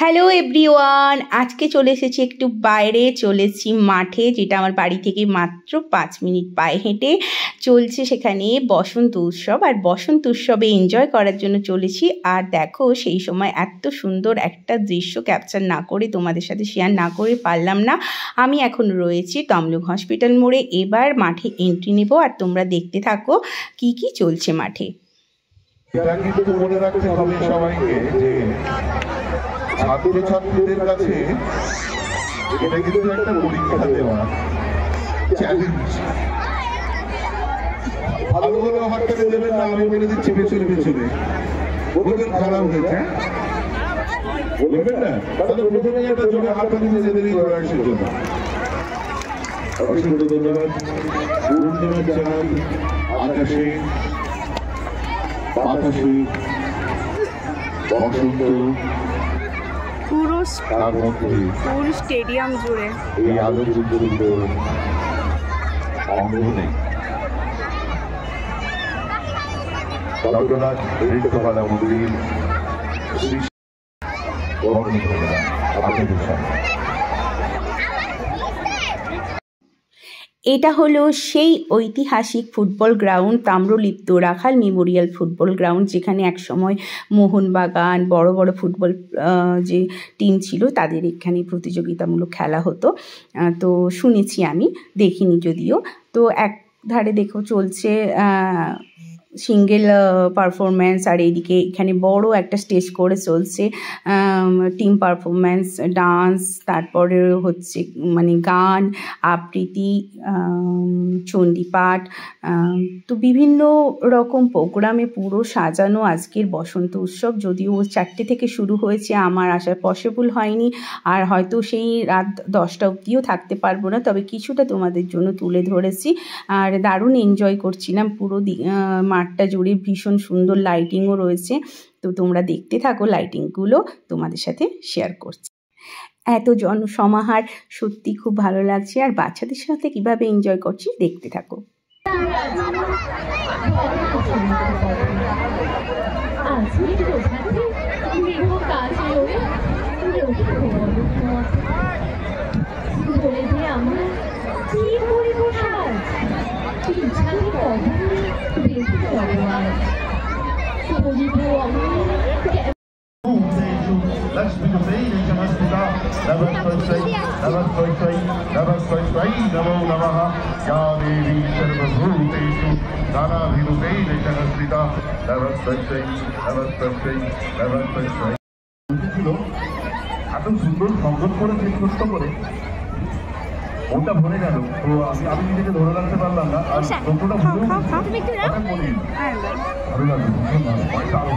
Hello everyone, আজকে চলে এসেছি একটু বাইরে, চলেছি মাঠে, যেটা আমার বাড়ি থেকে মাত্র 5 মিনিট পায়ে হেঁটে। চলছে সেখানে বসন্ত উৎসব, আর বসন্ত উৎসবে এনজয় করার জন্য চলেছি। আর দেখো, সেই সময় এত সুন্দর একটা দৃশ্য ক্যাপচার না করে তোমাদের সাথে শেয়ার না করে পারলাম না। আমি এখন রয়েছি তমলুক হসপিটাল মোড়ে। এবার মাঠে এন্ট্রি নেব, আর তোমরা দেখতে থাকো কি কি চলছে মাঠে। মনে রাখতে হবে সবাইকে যে ছাত্রছাত্রীদের কাছে এটা কিন্তু একটা পরীক্ষা দেওয়া চ্যালেঞ্জ। ভালো ভালো হাতটাকে দেবেন না, আমি বলে দিচ্ছি পেছনে পেছনে বলবেন খারাপ হয়েছে, বলবেন না, তাহলে প্রথমে একটা জোরে হাত দিতে যেতে প্রয়াসের জন্য অসংখ্য ধন্যবাদ। পূর্ণিমার চাঁদ আকাশে, বাতাসে, বসন্ত পুরো স্টেডিয়াম জুড়ে এই আলোচিত অঙ্গনে রবীন্দ্রনাথ নৃত্যকলা মন্দির এটা হলো সেই ঐতিহাসিক ফুটবল গ্রাউন্ড, তাম্রলিপ্ত রাখাল মেমোরিয়াল ফুটবল গ্রাউন্ড, যেখানে একসময় মোহনবাগান বড় বড় ফুটবল যে টিম ছিল তাদের এখানে প্রতিযোগিতামূলক খেলা হতো। তো শুনেছি, আমি দেখিনি যদিও। তো এক ধারে দেখো চলছে সিঙ্গেল পারফরম্যান্স, আর এইদিকে এখানে বড় একটা স্টেজ করে চলছে টিম পারফরম্যান্স, ডান্স, তারপরে হচ্ছে মানে গান, আবৃত্তি, চণ্ডীপাঠ, তো বিভিন্ন রকম প্রোগ্রামে পুরো সাজানো আজকের বসন্ত উৎসব। যদিও 4টে থেকে শুরু হয়েছে, আমার আসা পসিবল হয়নি, আর হয়তো সেই রাত 10টা অবধিও থাকতে পারবো না, তবে কিছুটা তোমাদের জন্য তুলে ধরেছি। আর দারুণ এনজয় করছিলাম পুরো মাঠটা জুড়ে। ভীষণ সুন্দর লাইটিংও রয়েছে, তো তোমরা দেখতে থাকো, লাইটিংগুলো তোমাদের সাথে শেয়ার করছি। এত জনসমাহার সত্যি খুব ভালো লাগছে, আর বাচ্চাদের সাথে কিভাবে এনজয় করছি দেখতে থাকো। এত সুন্দর সংগত করেছে, ছোট্ট করে ওটা ভরে গেল। তো আমি নিজেকে ধরে রাখতে পারলাম না, আর ছোটটা ভালো লাগলো, ভীষণ ভালো।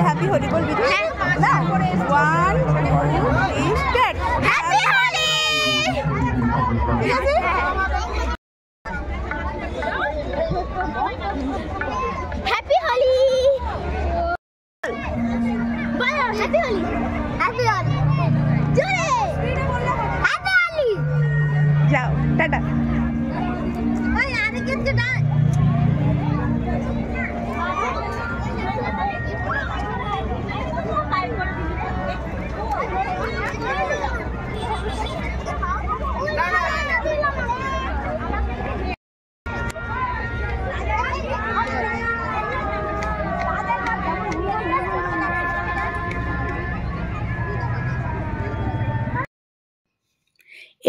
হ্যাপি হোলি বলবি না? 1 2 স্টার্ট। হ্যাপি হোলি। ঠিক আছে, হ্যাপি হোলি বলো, হ্যাপি হোলি, হ্যাপি হোলি জোরে, হ্যাপি হোলি। যাও, টাটা। ওই আরে কিন্তু না,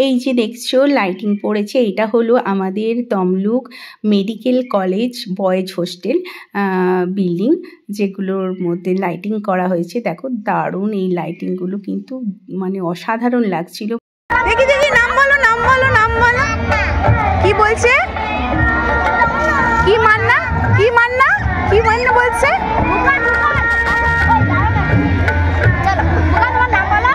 এই যে দেখছো লাইটিং পড়েছে, এটা হলো আমাদের Tamluk medical college boys hostel building, যেগুলোর মধ্যে লাইটিং করা হয়েছে। দেখো দারুণ এই লাইটিংগুলো, কিন্তু মানে অসাধারণ লাগছিল। দেখি দেখি, নাম বলো, নাম বলো, নাম বলো। কি বলছে? কি মান্না, কি মান্না, কি মান্না বলছে? চলো, নাম বলো।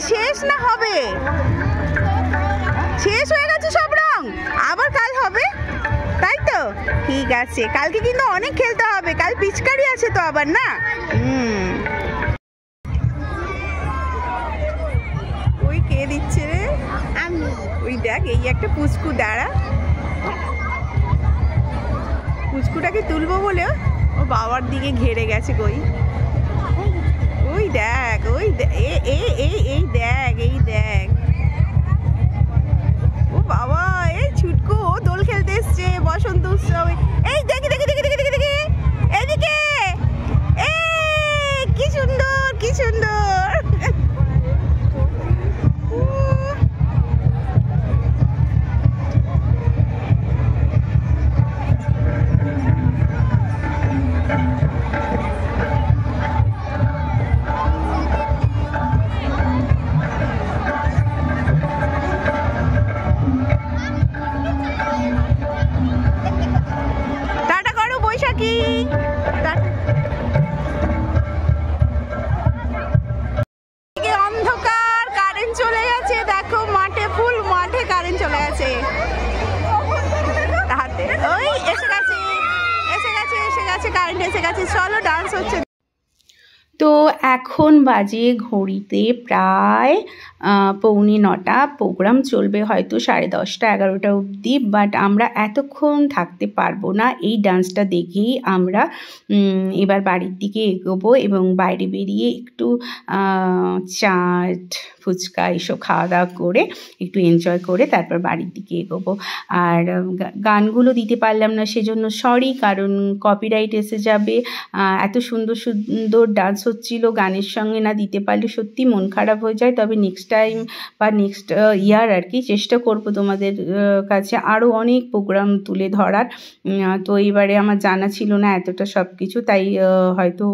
শেষ না হবে? শেষ হয়ে গেছে সব রং, আবার কাল হবে, তাই তো? ঠিক আছে, কালকে কিন্তু অনেক খেলতে হবে, কাল পিচকারি আছে তো আবার, না? ওই কে দিচ্ছে রে? আমি। ওই দেখ, এই একটা পুচকু, দাঁড়া, পুচকুটাকে তুলবো বলে ও বাবার দিকে ঘেরে গেছে। কই, ওই দেখ, ওই এই দেখ, এই দেখ, ও বাবা, এই ছুটকু ও দোল খেলতে এসছে বসন্ত উৎসবে। এই দেখি দেখি দেখি দেখি দেখি দেখি এদিকে, কি সুন্দর, কি সুন্দর। অন্ধকার, কারেন্ট চলে গেছে, দেখো মাঠে, ফুল মাঠে কারেন্ট চলে গেছে। হাতে ওই এসে গেছে, এসে গেছে, এসে গেছে, কারেন্ট এসে গেছে। চলো, ডান্স হচ্ছে। তো এখন বাজে ঘড়িতে প্রায় 9:45। প্রোগ্রাম চলবে হয়তো 10:30 11টা অবধি, বাট আমরা এতক্ষণ থাকতে পারবো না। এই ডান্সটা দেখেই আমরা এবার বাড়ির দিকে এগোবো এবং বাইরে বেরিয়ে একটু চাট, ফুচকা এসব খাওয়া দাওয়া করে একটু এনজয় করে তারপর বাড়ির দিকে এগোবো। আর গানগুলো দিতে পারলাম না সেজন্য সরি, কারণ কপিরাইট এসে যাবে। এত সুন্দর সুন্দর ডান্স হচ্ছিল, গানের সঙ্গে না দিতে পারলে সত্যি মন খারাপ হয়ে যায়। তবে নেক্সট টাইম বা নেক্সট ইয়ার আর কি চেষ্টা করব তোমাদের কাছে আরও অনেক প্রোগ্রাম তুলে ধরার। তো এবারে আমার জানা ছিল না এতটা সব কিছু, তাই হয়তো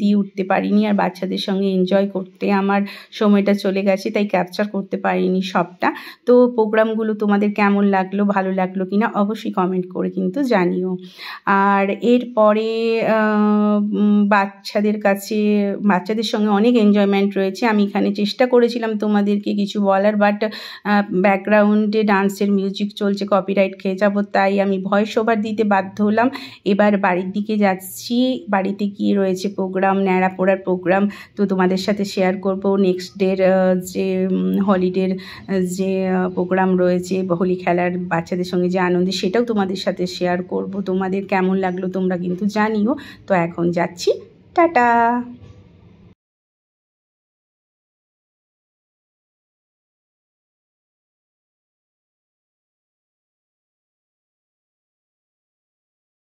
দিয়ে উঠতে পারিনি। আর বাচ্চাদের সঙ্গে এনজয় করতে আমার সময়টা চলে গেছে, তাই ক্যাপচার করতে পারিনি সবটা। তো প্রোগ্রামগুলো তোমাদের কেমন লাগলো, ভালো লাগলো কিনা অবশ্যই কমেন্ট করে কিন্তু জানিও। আর এরপরে বাচ্চাদের সঙ্গে অনেক এনজয়মেন্ট রয়েছে। আমি এখানে চেষ্টা করেছিলাম তোমাদেরকে কিছু বলার, বাট ব্যাকগ্রাউন্ডে ডান্সের মিউজিক চলছে, কপিরাইট খেয়ে যাবো, তাই আমি ভয়েস ওভার দিতে বাধ্য হলাম। এবার বাড়ির দিকে যাচ্ছি, বাড়িতে গিয়ে রয়েছে প্রোগ্রাম, ন্যাড়া পোড়ার প্রোগ্রাম, তো তোমাদের সাথে শেয়ার করব। নেক্সট ডের যে হলিডের যে প্রোগ্রাম রয়েছে, হোলি খেলার বাচ্চাদের সঙ্গে যে আনন্দ, সেটাও তোমাদের সাথে শেয়ার করব। তোমাদের কেমন লাগলো তোমরা কিন্তু জানিও। তো এখন যাচ্ছি, টাটা।